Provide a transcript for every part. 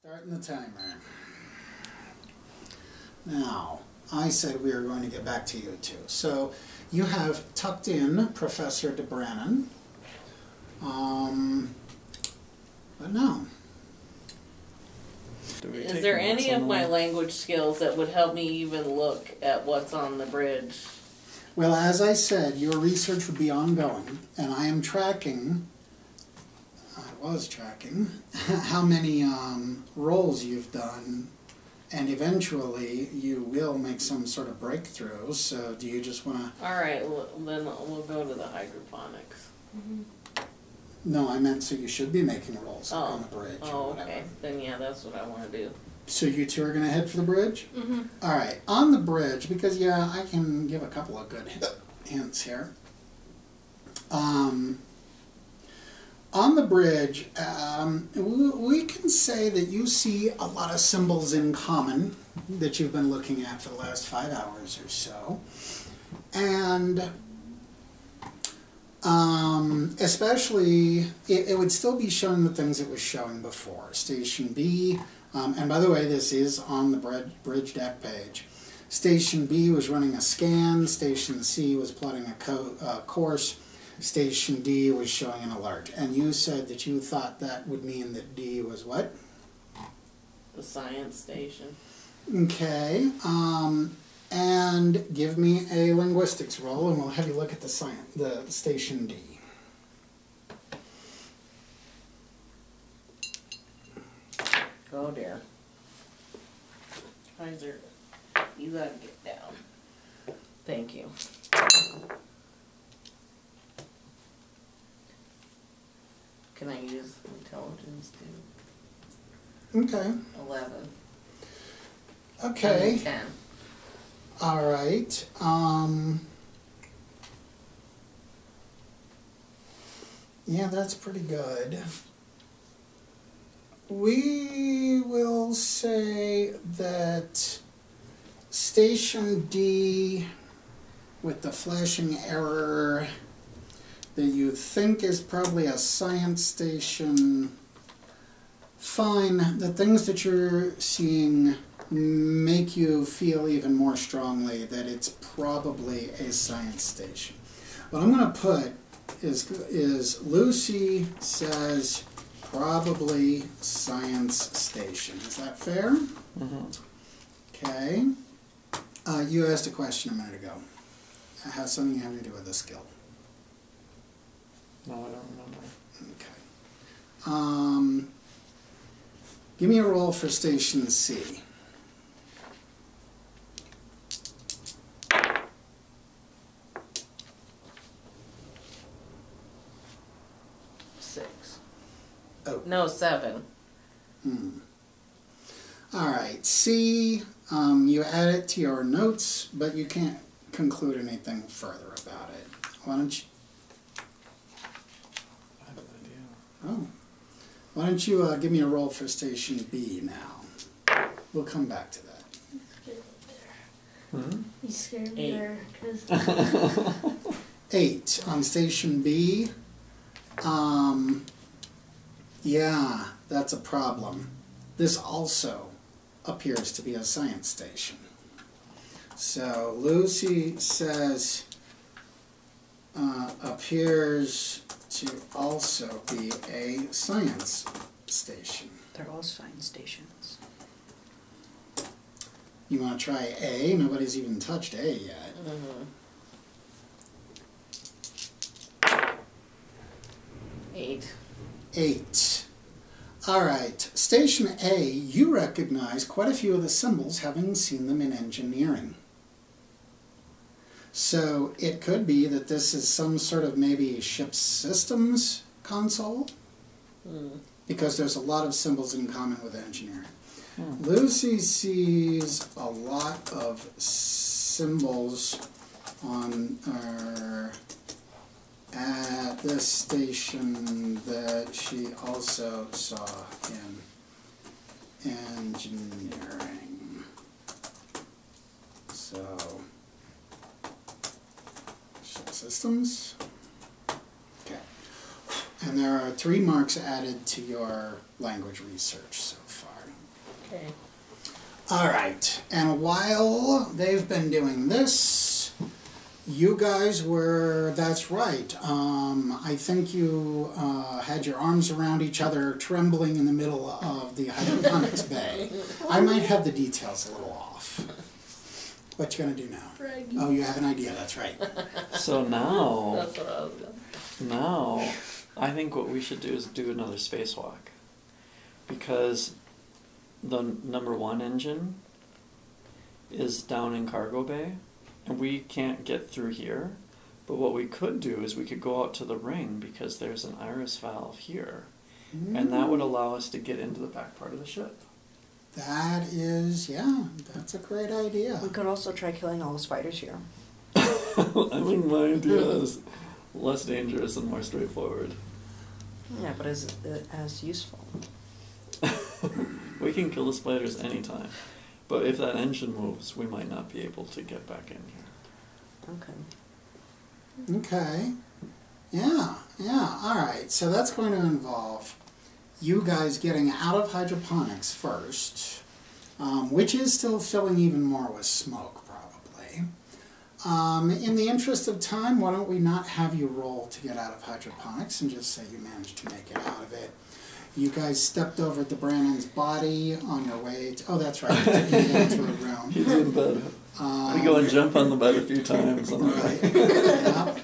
Starting the timer. Now, I said we were going to get back to you two. So, you have tucked in Professor DeBrannon. But no. Is there any of my language skills that would help me even look at what's on the bridge? Well, as I said, your research would be ongoing, and I am tracking, how many rolls you've done, and eventually you will make some sort of breakthrough. So do you just want to... All right, well, then we'll go to the hydroponics. Mm-hmm. No, I meant so you should be making rolls on the bridge or whatever. Okay. Then yeah, that's what I want to do. So you two are going to head for the bridge? Mm-hmm. All right, on the bridge, because yeah, I can give a couple of good hints here. On the bridge, we can say that you see a lot of symbols in common that you've been looking at for the last 5 hours or so. And especially, it would still be showing the things it was showing before. Station B, and by the way, this is on the bridge deck page. Station B was running a scan, Station C was plotting a course, Station D was showing an alert. And you said that you thought that would mean that D was what? The science station. Okay, and give me a linguistics roll, and we'll have you look at the Station D. Oh dear. Kaiser, you gotta get down. Thank you. Can I use intelligence too? Okay. 11. Okay. 10. All right. Yeah, that's pretty good. We will say that Station D, with the flashing error, that you think is probably a science station. Fine, the things that you're seeing make you feel even more strongly that it's probably a science station. What I'm going to put is Lucy says probably science station. Is that fair? Mm-hmm. Okay. You asked a question a minute ago. It has something having to do with a skill. No, I don't remember. Okay. Give me a roll for Station C. Oh. No, 7. All right. C, you add it to your notes, but you can't conclude anything further about it. Why don't you... I have an idea. Oh. Why don't you give me a roll for Station B now? We'll come back to that. You scared me there. 8 on Station B. Yeah, that's a problem. This also appears to be a science station. So Lucy says appears to also be a science station. They're all science stations. You want to try A? Nobody's even touched A yet. Mm-hmm. 8. 8. All right. Station A, you recognize quite a few of the symbols, having seen them in engineering. So it could be that this is some sort of maybe ship systems console, because there's a lot of symbols in common with engineering. Lucy sees a lot of symbols on at this station that she also saw in engineering. So, ship systems. Okay. And there are 3 marks added to your language research so far. Okay. All right, and while they've been doing this, you guys were, that's right, I think you had your arms around each other, trembling in the middle of the hydroponics bay. I might have the details a little off. What you gonna do now? Braggy. Oh, you have an idea, that's right. So now, That's what I was going. now, I think what we should do is do another spacewalk. Because the #1 engine is down in cargo bay, and we can't get through here. But what we could do is we could go out to the ring because there's an iris valve here, and that would allow us to get into the back part of the ship. That is, yeah, that's a great idea. We could also try killing all the spiders here. I think my idea is less dangerous and more straightforward. Yeah, but is it as useful? We can kill the spiders anytime, but if that engine moves, we might not be able to get back in here. Okay. Okay. Yeah, all right. So that's going to involve you guys getting out of hydroponics first, which is still filling even more with smoke, probably. In the interest of time, why don't we not have you roll to get out of hydroponics and just say you managed to make it out of it. You guys stepped over to Brandon's body on your way to, oh, that's right, you took him into a room. He's in bed. We go and jump on the bed a few times. Right. Yeah.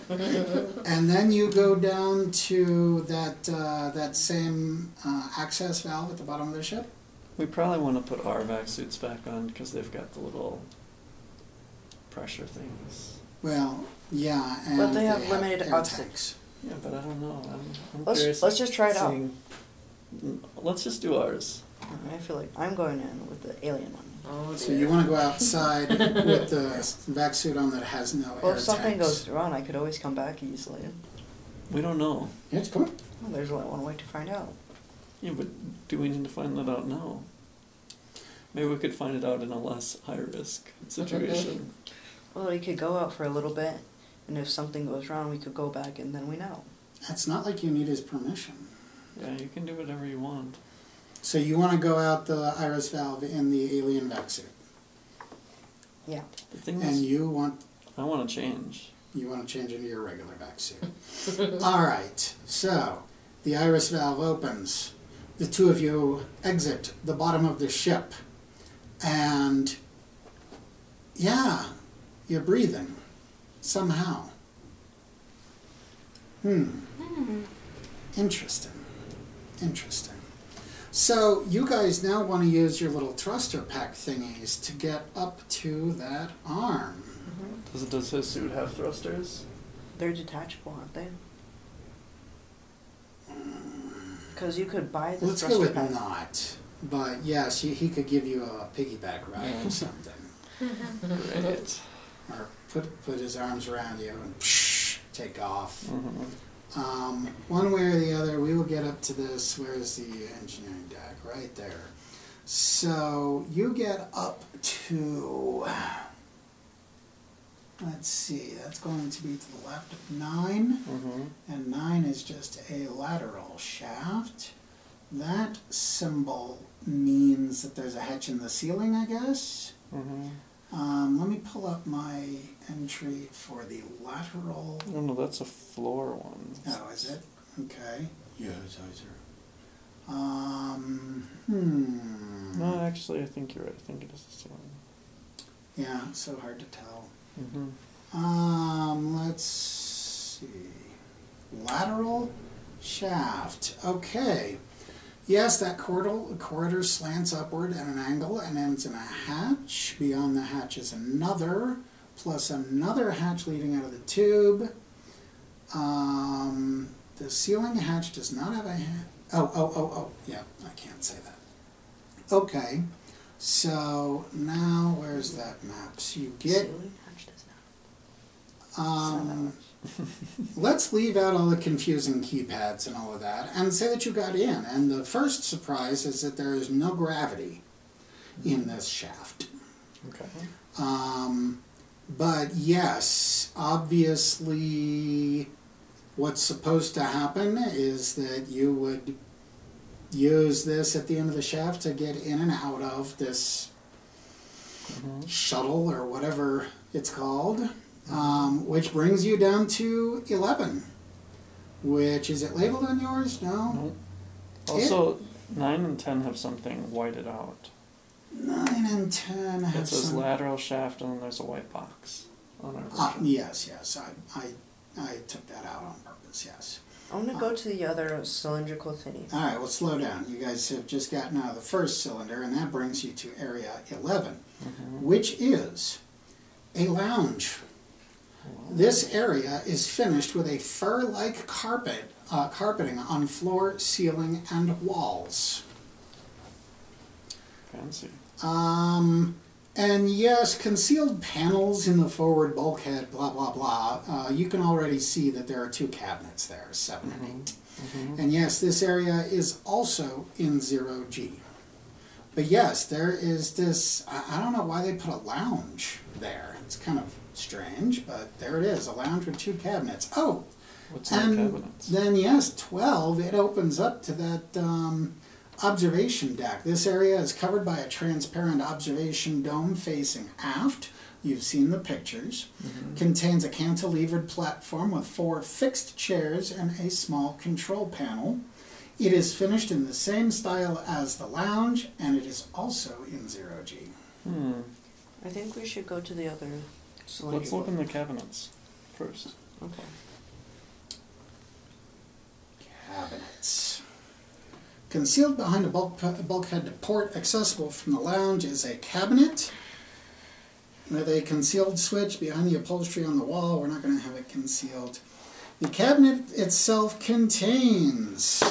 And then you go down to that same access valve at the bottom of the ship. We probably want to put our vac suits back on because they've got the little pressure things. Well, yeah, and But they have limited air oxygen. tanks. Yeah, but I don't know. I'm Let's curious just try it out. Let's just do ours. I feel like I'm going in with the alien one. Oh, So you want to go outside with the vac suit on that has no Well, air if something tanks. goes wrong, I could always come back easily. We don't know. Yeah, it's cool. Well, there's only one way to find out. Yeah, but do we need to find that out now? Maybe we could find it out in a less high-risk situation. Well, we could go out for a little bit, and if something goes wrong, we could go back, and then we know. It's not like you need his permission. Yeah, you can do whatever you want. So you want to go out the iris valve in the alien vac suit. Yeah. The thing And is, you want I want to change. You want to change into your regular vac suit. All right, so the iris valve opens. The two of you exit the bottom of the ship. And, yeah, you're breathing. Somehow. Interesting. Interesting. So you guys now want to use your little thruster pack thingies to get up to that arm. Does his suit have thrusters? They're detachable, aren't they? Because you could buy the Let's go thruster with pack. not. But yes, he could give you a piggyback ride or something. Great. Or put his arms around you and take off. One way or the other, we will get up to this. Where's the engineering deck? Right there. So you get up to, let's see, that's going to be to the left of 9. And 9 is just a lateral shaft. That symbol means that there's a hatch in the ceiling, I guess. Let me pull up my entry for the lateral. No, that's a floor one. Oh, is it? Okay. Yes, I No, actually, I think you're right. I think it is the ceiling. Yeah, it's so hard to tell. Let's see. Lateral shaft. Okay. Yes, that corridor slants upward at an angle and ends in a hatch. Beyond the hatch is another, plus another hatch leading out of the tube. The ceiling hatch does not have a hatch. Oh. Yeah, I can't say that. Okay. So now where's that map? So you get... Ceiling hatch does not. Let's leave out all the confusing keypads and all of that and say that you got in. And the first surprise is that there is no gravity in this shaft. Okay. But yes, obviously what's supposed to happen is that you would use this at the end of the shaft to get in and out of this shuttle or whatever it's called, which brings you down to 11. Which, is it labeled on yours? No? Nope. Also, 9 and 10 have something whited out. 9 and 10 have It says some... lateral shaft, and then there's a white box on our version. Yes. I took that out on purpose, yes. I'm going to go to the other cylindrical thingy. All right, well, slow down. You guys have just gotten out of the first cylinder, and that brings you to area 11, which is a lounge. This area is finished with a fur-like carpeting on floor, ceiling, and walls. Fancy. And yes, concealed panels in the forward bulkhead, blah, blah, blah. You can already see that there are 2 cabinets there, 7 and 8. And yes, this area is also in 0G. But yes, there is this, I don't know why they put a lounge there. It's kind of strange, but there it is, a lounge with 2 cabinets. Oh, what's in the cabinets? Then yes, 12, it opens up to that observation deck. This area is covered by a transparent observation dome facing aft. You've seen the pictures. Contains a cantilevered platform with 4 fixed chairs and a small control panel. It is finished in the same style as the lounge, and it is also in 0G. I think we should go to the other cylindrical. Let's look in the cabinets first. Okay. Cabinets. Concealed behind a bulkhead port accessible from the lounge is a cabinet with a concealed switch behind the upholstery on the wall. We're not going to have it concealed. The cabinet itself contains...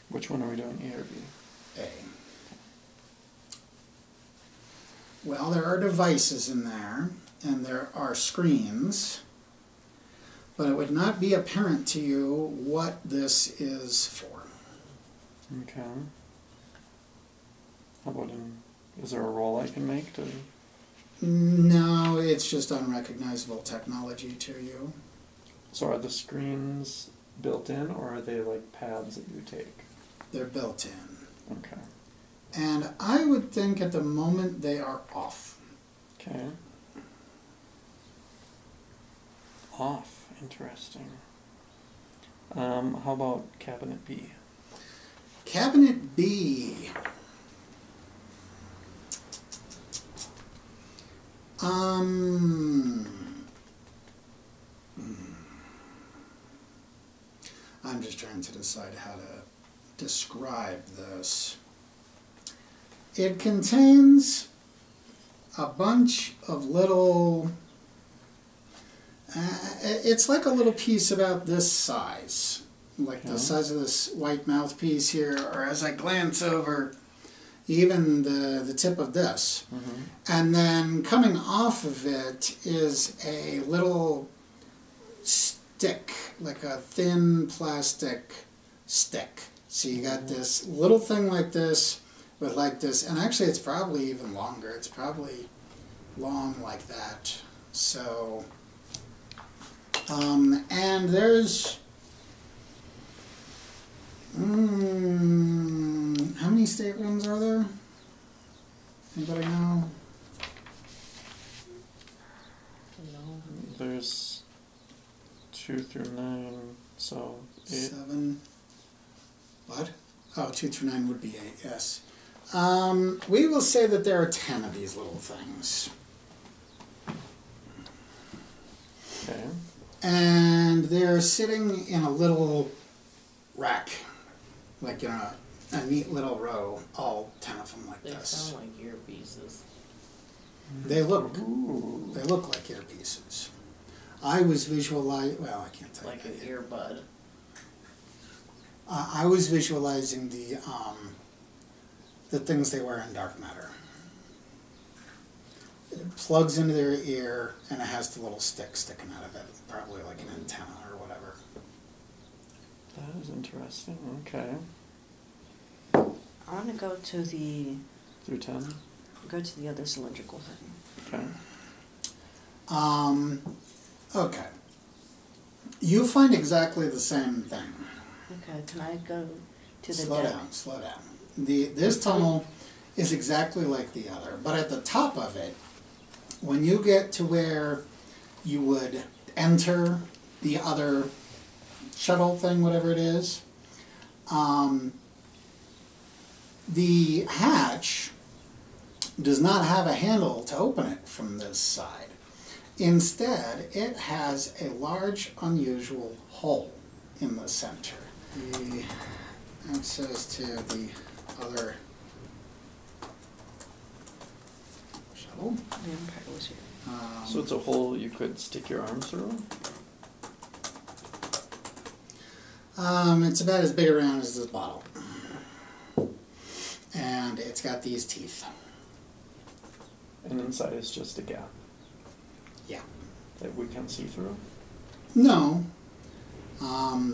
Which one are we doing, A or B? A. Well, there are devices in there, and there are screens, but it would not be apparent to you what this is for. Okay. How about is there a roll I can make to... No, it's just unrecognizable technology to you. So are the screens built in, or are they like pads that you take? They're built in. Okay. And I would think at the moment they are off. Okay. Off. Interesting. How about cabinet B? Cabinet B. I'm just trying to decide how to describe this. It contains a bunch of little... it's like a little piece about this size. Like the size of this white mouthpiece here, or as I glance over, even the tip of this. And then coming off of it is a little stick, like a thin plastic stick. So you got this little thing like this, with like this, and actually it's probably even longer. It's probably long like that. So, and there's... how many staterooms are there? Anybody know? No. There's 2 through 9, so 8. 7. What? Oh, 2 through 9 would be 8, yes. We will say that there are 10 of these little things. Okay. And they're sitting in a little rack. Like in a neat little row, all 10 of them like They this. sound like earpieces. They look Ooh. like earpieces. I was visualizing, well, I can't tell Like you. an earbud. I was visualizing the things they wear in dark matter. It plugs into their ear, and it has the little stick sticking out of it, probably like an antenna or whatever. That is interesting. Okay. I want to go to the Through 10? other cylindrical thing. Okay. Okay. You find exactly the same thing. Okay, can I go To the slow deck. down, slow down. This tunnel is exactly like the other, but at the top of it, when you get to where you would enter the other shuttle thing, whatever it is, the hatch does not have a handle to open it from this side. Instead, it has a large, unusual hole in the center. The access to the other shuttle. The Empire was here. So it's a hole you could stick your arm through? It's about as big around as this bottle. And it's got these teeth. And inside is just a gap Yeah. that we can see through? No.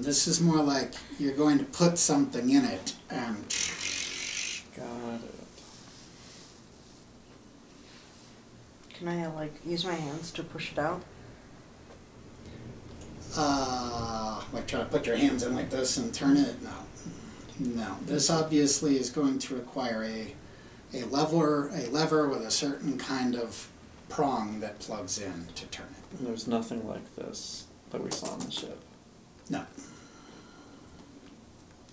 This is more like you're going to put something in it and... Got it. Can I like use my hands to push it out? like try to put your hands in like this and turn it? No. No. This obviously is going to require a lever with a certain kind of prong that plugs in to turn it. And there's nothing like this that we saw on the ship. No.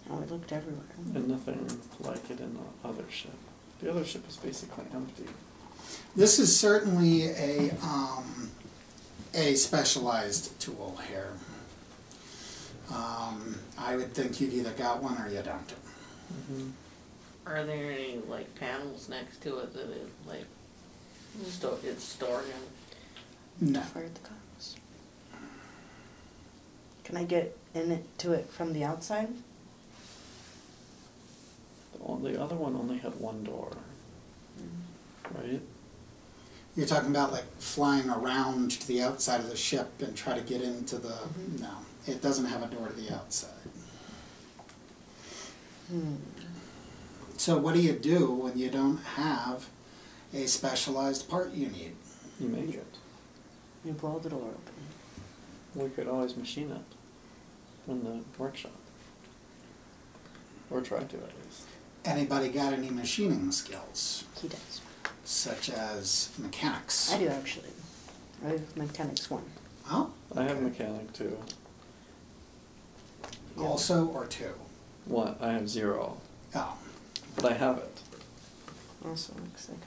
Oh, it looked everywhere. And nothing like it in the other ship. The other ship is basically empty. This is certainly a specialized tool here. I would think you've either got one or you don't. Mm-hmm. Are there any like panels next to it that it like it's stored in? No. Fired the cops. Can I get to it from the outside? The other one only had one door, right? You're talking about like flying around to the outside of the ship and try to get into the... Mm-hmm. No, it doesn't have a door to the outside. So what do you do when you don't have a specialized part you need? You make it. You blow the door open. We could always machine it in the workshop. Or try to, at least. Anybody got any machining skills, He does. such as mechanics? I do actually. I have mechanics 1. Oh, I have mechanic too. also or 2? What? I have 0. Oh, But I have it. Also looks like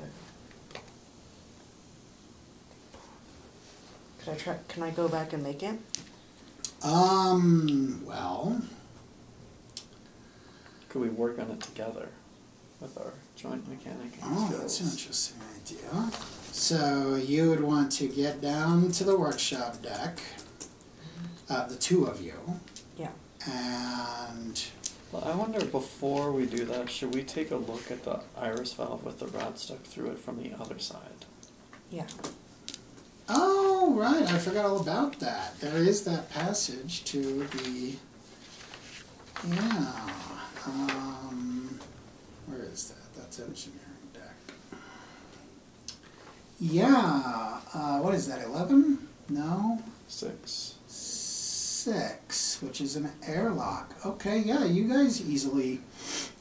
Could I try? Can I go back and make it? well, Could we work on it together with our joint mechanic oh, skills? that's an interesting idea. So you would want to get down to the workshop deck, the 2 of you, Yeah. and Well, I wonder, before we do that, should we take a look at the iris valve with the rod stuck through it from the other side? Yeah. oh, right, I forgot all about that. There is that passage to the, yeah, where is that? That's engineering deck. Yeah, what is that, 11? No? 6. 6, which is an airlock. Okay, yeah, you guys easily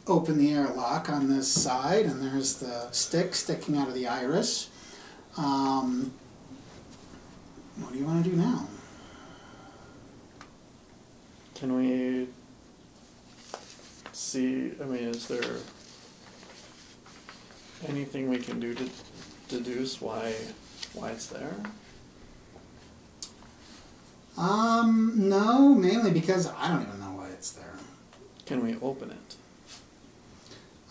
open the airlock on this side, and there's the stick sticking out of the iris. What do you want to do now? Can we see, I mean, is there anything we can do to deduce why it's there? No, mainly because I don't even know why it's there. Can we open it?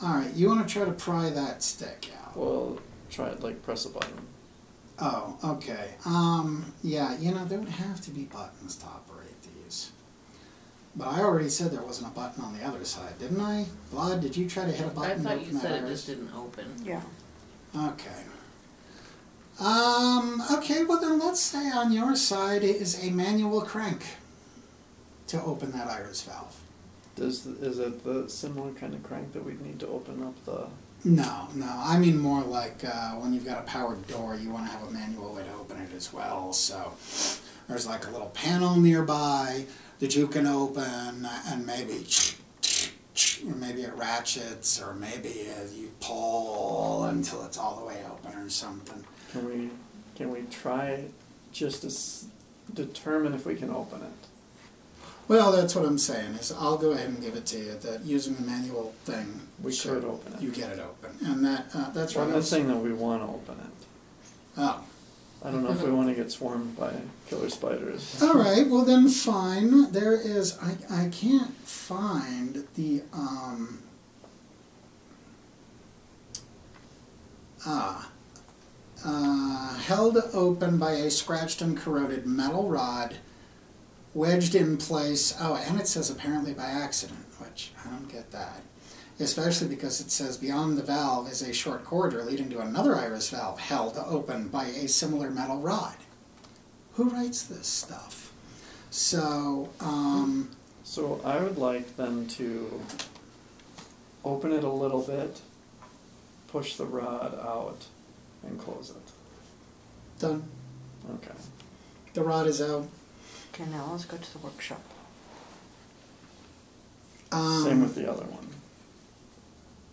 Alright, you want to try to pry that stick out. Well, try it, like press a button. Oh, okay. Yeah, you know, there would have to be buttons to operate these. But I already said there wasn't a button on the other side, didn't I? Vlad, did you try to hit a I button to thought open you that said it iris? just didn't open. Yeah. Okay. Okay, well then let's say on your side is a manual crank to open that iris valve. Is it the similar kind of crank that we'd need to open up the... No, I mean more like when you've got a powered door, you want to have a manual way to open it as well. So there's like a little panel nearby that you can open and maybe or maybe it ratchets, or maybe you pull until it's all the way open or something. Can we try just to determine if we can open it? Well, that's what I'm saying, is I'll go ahead and give it to you, that using the manual thing, We could open it. you get it open. And that's Well, right. I'm not saying that we want to open it. Oh. I don't know if we want to get swarmed by killer spiders. All right, well then fine. There is, I can't find the, held open by a scratched and corroded metal rod, wedged in place. Oh, and it says apparently by accident, which I don't get that. Especially because it says beyond the valve is a short corridor leading to another iris valve held open by a similar metal rod. Who writes this stuff? So, So I would like them to open it a little bit, push the rod out, and close it. done. Okay. The rod is out. Okay, now let's go to the workshop. Same with the other one.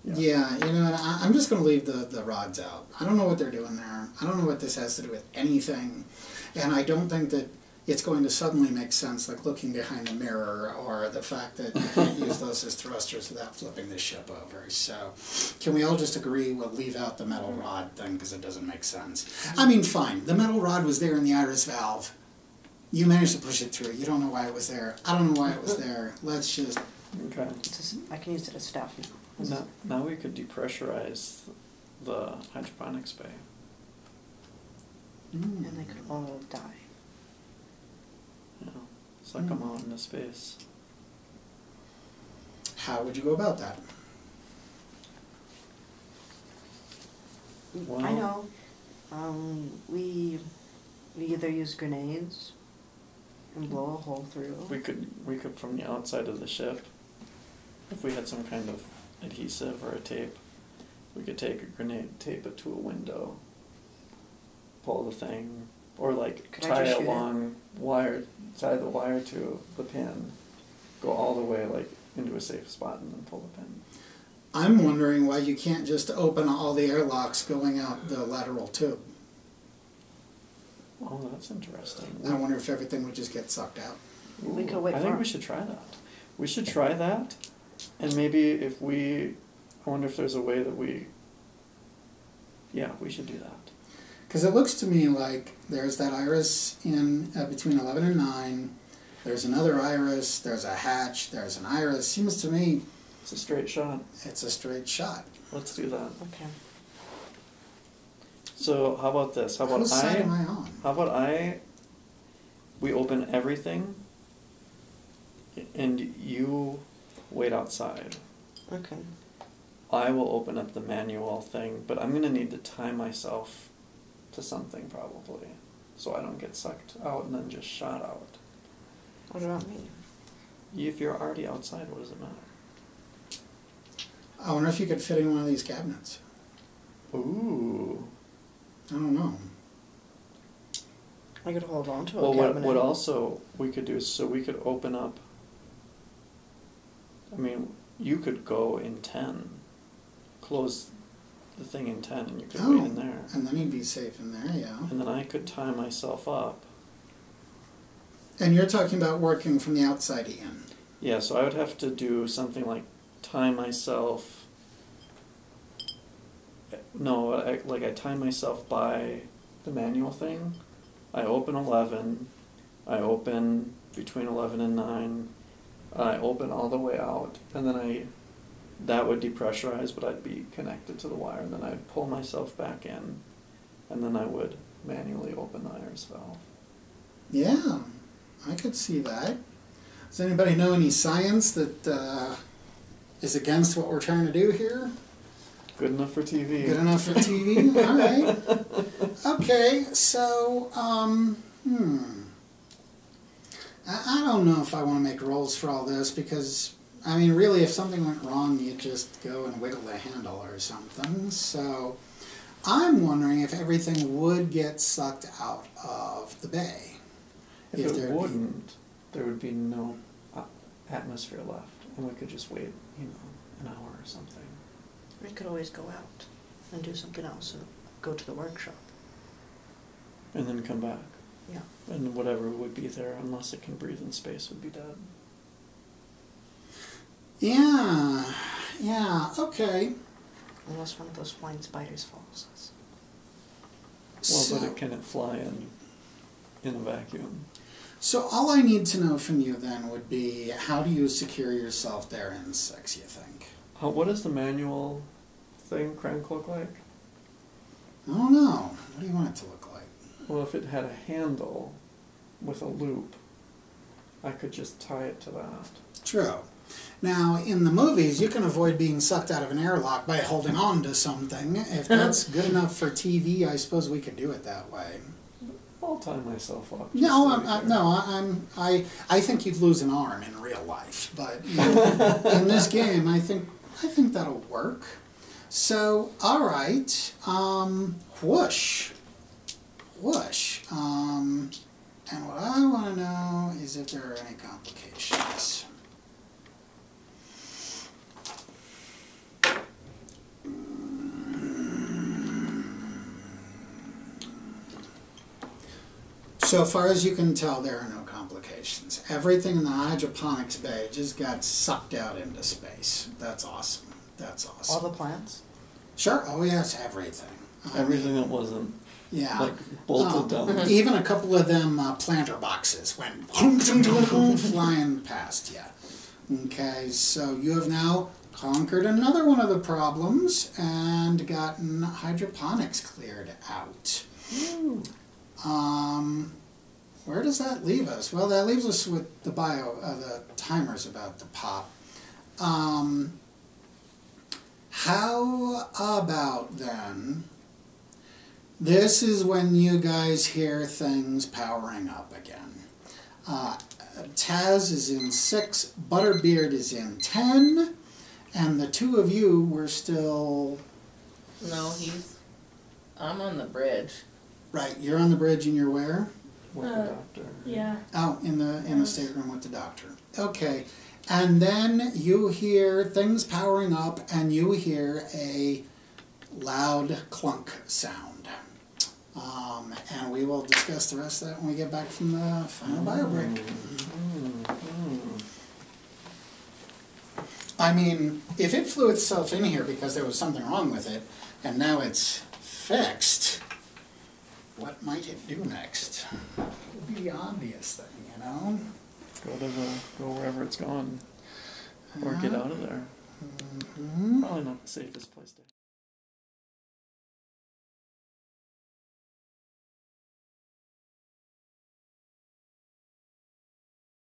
Yeah, you know, and I'm just going to leave the rods out. I don't know what they're doing there. I don't know what this has to do with anything. And I don't think that it's going to suddenly make sense, like looking behind the mirror, or the fact that you can't use those as thrusters without flipping the ship over. So can we all just agree we'll leave out the metal rod thing because it doesn't make sense? I mean, fine. The metal rod was there in the iris valve. You managed to push it through. You don't know why it was there. I don't know why it was there. Let's just... Okay. I can use it as staff now. Now we could depressurize the hydroponics bay. And they could all die. You know, suck them out into space. How would you go about that? Well, I know. We either use grenades and blow a hole through. We could from the outside of the ship, if we had some kind of adhesive or a tape, we could take a grenade, tape it to a window, pull the thing, or like Could I tie just a shoot long wire, tie the wire to the pin, go all the way like into a safe spot and then pull the pin. I'm wondering why you can't just open all the airlocks going out the lateral tube. Oh, that's interesting. I wonder if everything would just get sucked out. We could wait I for think it. we should try that. We should try that, and maybe if I wonder if there's a way that we should do that. Because it looks to me like there's that iris in between 11 and 9. There's another iris. There's a hatch. There's an iris. Seems to me It's a straight shot. it's a straight shot. Let's do that. Okay. So how about this? How about Whose side am I on? How about we open everything, and you wait outside. Okay. I will open up the manual thing, but I'm going to need to tie myself to something probably, so I don't get sucked out and then just shot out. What about me? If you're already outside, what does it matter? I wonder if you could fit in one of these cabinets. Ooh. I don't know. I could hold on to a Well, cabinet. what also we could do is, so we could open up, I mean, you could go in 10, close the thing in 10, and you could wait in there. And then you'd be safe in there, yeah. And then I could tie myself up. And you're talking about working from the outside in. Yeah, so I would have to do something like tie myself. No, I tie myself by the manual thing. I open 11. I open between 11 and 9. I open all the way out, and then that would depressurize, but I'd be connected to the wire, and then I'd pull myself back in, and then I would manually open the iris valve. Yeah, I could see that. Does anybody know any science that is against what we're trying to do here? Good enough for TV. Good enough for TV? All right. Okay, so, I don't know if I want to make rules for all this because, I mean, really, if something went wrong, you'd just go and wiggle the handle or something. So, I'm wondering if everything would get sucked out of the bay. If it wouldn't, there would be no atmosphere left and we could just wait, you know, an hour or something. We could always go out and do something else and go to the workshop. And then come back. Yeah. And whatever would be there, unless it can breathe in space, would be dead. Yeah, okay. Unless one of those flying spiders follows us. Well, but So, can it fly in a vacuum? so all I need to know from you then would be, how do you secure yourself there in 6, you think? What does the manual thing, crank, look like? I don't know. What do you want it to look like? Well, if it had a handle with a loop, I could just tie it to that. True. Now, in the movies, you can avoid being sucked out of an airlock by holding on to something. If that's good enough for TV, I suppose we could do it that way. I'll tie myself up. I think you'd lose an arm in real life, but in this game, I think that'll work. So, all right, whoosh. And what I want to know is if there are any complications. So far as you can tell, there are no complications. Everything in the hydroponics bay just got sucked out into space. That's awesome. That's awesome. All the plants? Sure. Oh yes, everything. Everything that wasn't like bolted down. Even a couple of them planter boxes went flying past you. Okay, so you have now conquered another one of the problems and gotten hydroponics cleared out. Where does that leave us? Well, that leaves us with the timers about to pop. How about then, this is when you guys hear things powering up again. Taz is in 6, Butterbeard is in 10, and the two of you were still... No, I'm on the bridge. Right, you're on the bridge and you're where? With the doctor. Yeah. Oh, in the stateroom with the doctor. Okay, and then you hear things powering up, and you hear a loud clunk sound. And we will discuss the rest of that when we get back from the final bio break. I mean, if it flew itself in here because there was something wrong with it, and now it's fixed, what might it do next? It would be the obvious thing, you know? Go wherever it's gone. Or get out of there. Probably not the safest place to